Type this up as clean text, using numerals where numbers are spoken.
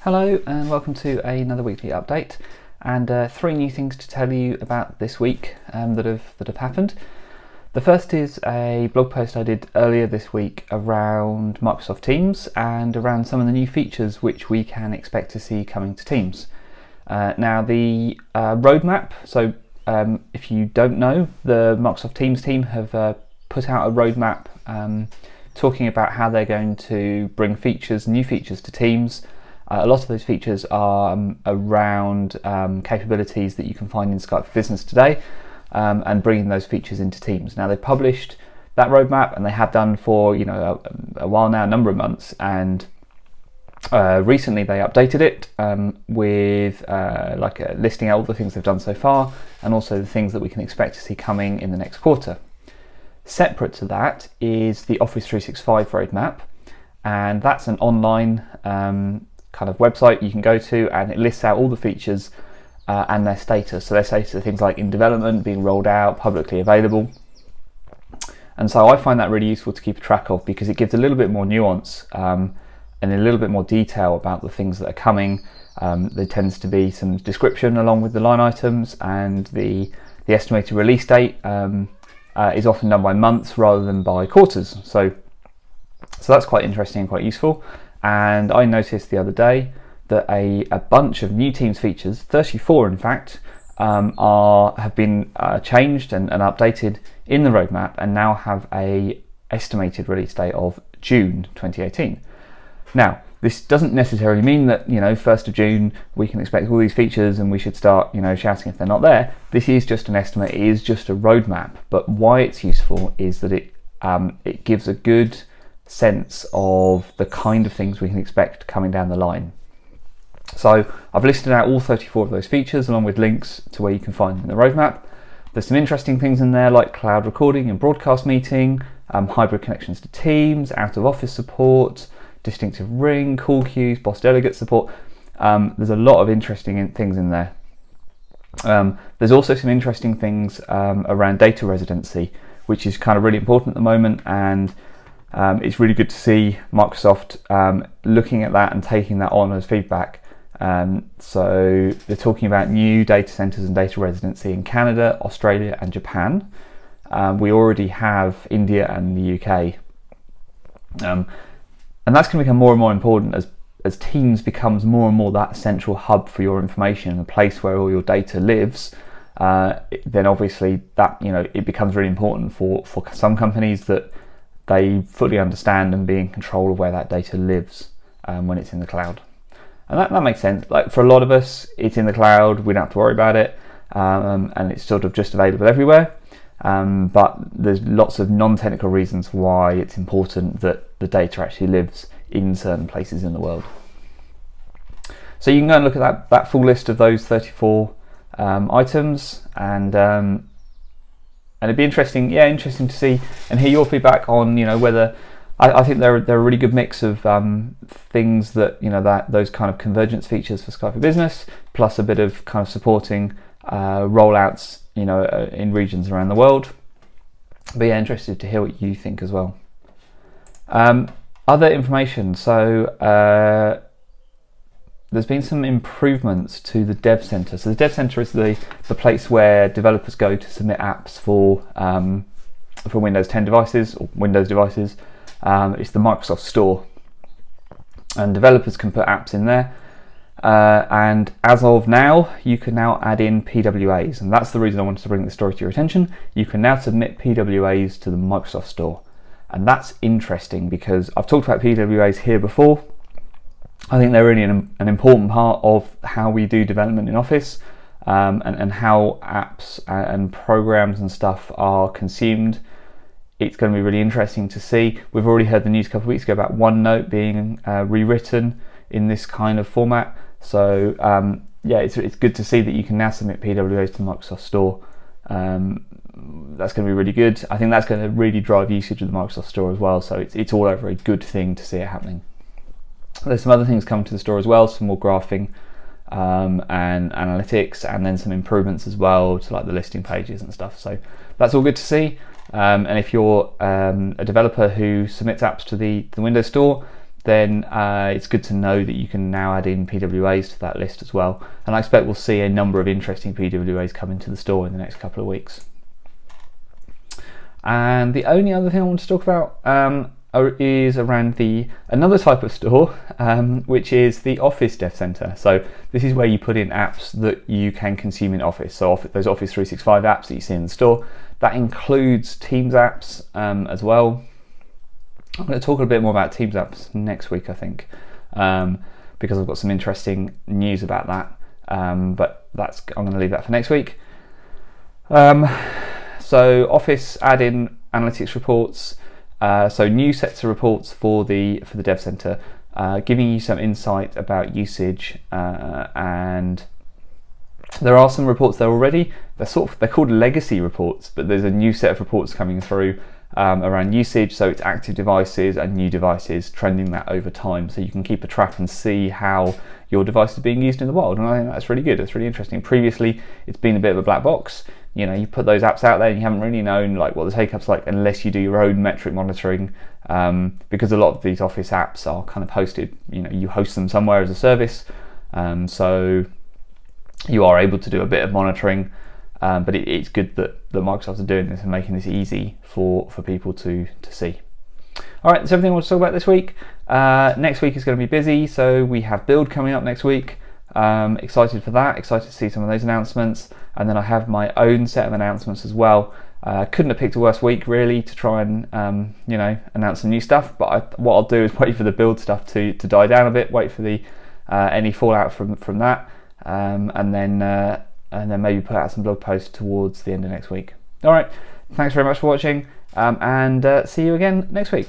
Hello and welcome to another weekly update, and three new things to tell you about this week that have happened. The first is a blog post I did earlier this week around Microsoft Teams and around some of the new features which we can expect to see coming to Teams. Now the roadmap, so if you don't know, the Microsoft Teams team have put out a roadmap talking about how they're going to bring new features to Teams. A lot of those features are around capabilities that you can find in Skype for Business today, and bringing those features into Teams. Now they've published that roadmap, and they have done for a while now, a number of months, and recently they updated it with listing out all the things they've done so far, and also the things that we can expect to see coming in the next quarter. Separate to that is the Office 365 roadmap, and that's an online kind of website you can go to, and it lists out all the features and their status. So their status are things like in development, being rolled out, publicly available. And so I find that really useful to keep track of, because it gives a little bit more nuance and a little bit more detail about the things that are coming. There tends to be some description along with the line items, and the estimated release date is often done by months rather than by quarters. So that's quite interesting and quite useful. And I noticed the other day that a bunch of new Teams features, 34 in fact, have been changed and updated in the roadmap, and now have a estimated release date of June 2018. Now, this doesn't necessarily mean that 1st of June we can expect all these features and we should start shouting if they're not there. This is just an estimate, it is just a roadmap. But why it's useful is that it gives a good sense of the kind of things we can expect coming down the line. So I've listed out all 34 of those features along with links to where you can find them in the roadmap. There's some interesting things in there like cloud recording and broadcast meeting, hybrid connections to Teams, out of office support, distinctive ring, call queues, boss delegate support. There's a lot of interesting things in there. There's also some interesting things around data residency, which is kind of really important at the moment, and it's really good to see Microsoft looking at that and taking that on as feedback. So they're talking about new data centers and data residency in Canada, Australia and Japan. We already have India and the UK. And that's going to become more and more important as Teams becomes more and more that central hub for your information, a place where all your data lives. Then obviously that it becomes really important for some companies that they fully understand and be in control of where that data lives when it's in the cloud. And that makes sense. Like for a lot of us, it's in the cloud, we don't have to worry about it, and it's sort of just available everywhere. But there's lots of non-technical reasons why it's important that the data actually lives in certain places in the world. So you can go and look at that full list of those 34 items, and it'd be interesting to see and hear your feedback on whether I think they're a really good mix of things that those kind of convergence features for Skype for Business, plus a bit of kind of supporting rollouts in regions around the world. But yeah, interested to hear what you think as well. Other information, so there's been some improvements to the Dev Center. So the Dev Center is the place where developers go to submit apps for Windows 10 devices or Windows devices. It's the Microsoft Store, and developers can put apps in there. And as of now, you can now add in PWAs, and that's the reason I wanted to bring this story to your attention. You can now submit PWAs to the Microsoft Store, and that's interesting because I've talked about PWAs here before. I think they're really an important part of how we do development in Office, and how apps and programs and stuff are consumed. It's going to be really interesting to see. We've already heard the news a couple of weeks ago about OneNote being rewritten in this kind of format. So it's good to see that you can now submit PWAs to the Microsoft Store. That's going to be really good. I think that's going to really drive usage of the Microsoft Store as well. So it's all over a good thing to see it happening. There's some other things coming to the store as well, some more graphing and analytics, and then some improvements as well to like the listing pages and stuff. So that's all good to see. And if you're a developer who submits apps to the Windows Store, then it's good to know that you can now add in PWAs to that list as well. And I expect we'll see a number of interesting PWAs come into the store in the next couple of weeks. And the only other thing I want to talk about is around another type of store, which is the Office Dev Center. So this is where you put in apps that you can consume in Office. So those Office 365 apps that you see in the store, that includes Teams apps as well. I'm going to talk a bit more about Teams apps next week, I think, because I've got some interesting news about that. But I'm going to leave that for next week. So Office add-in analytics reports, so new sets of reports for the Dev Center, giving you some insight about usage, and there are some reports there already. They're called legacy reports, but there's a new set of reports coming through around usage. So it's active devices and new devices, trending that over time, so you can keep a track and see how your device is being used in the wild. And I think that's really good. It's really interesting. Previously, it's been a bit of a black box. You know, you put those apps out there and you haven't really known like what the take-up's like unless you do your own metric monitoring, because a lot of these Office apps are kind of hosted. You know, you host them somewhere as a service, so you are able to do a bit of monitoring. But it's good that Microsoft are doing this and making this easy for people to see. All right, that's everything I want to talk about this week. Next week is going to be busy, so we have Build coming up next week. Excited for that, excited to see some of those announcements, and then I have my own set of announcements as well. Couldn't have picked a worse week really to try and announce some new stuff, but what I'll do is wait for the Build stuff to die down a bit, wait for the any fallout from that, and then maybe put out some blog posts towards the end of next week. All right, thanks very much for watching, and see you again next week.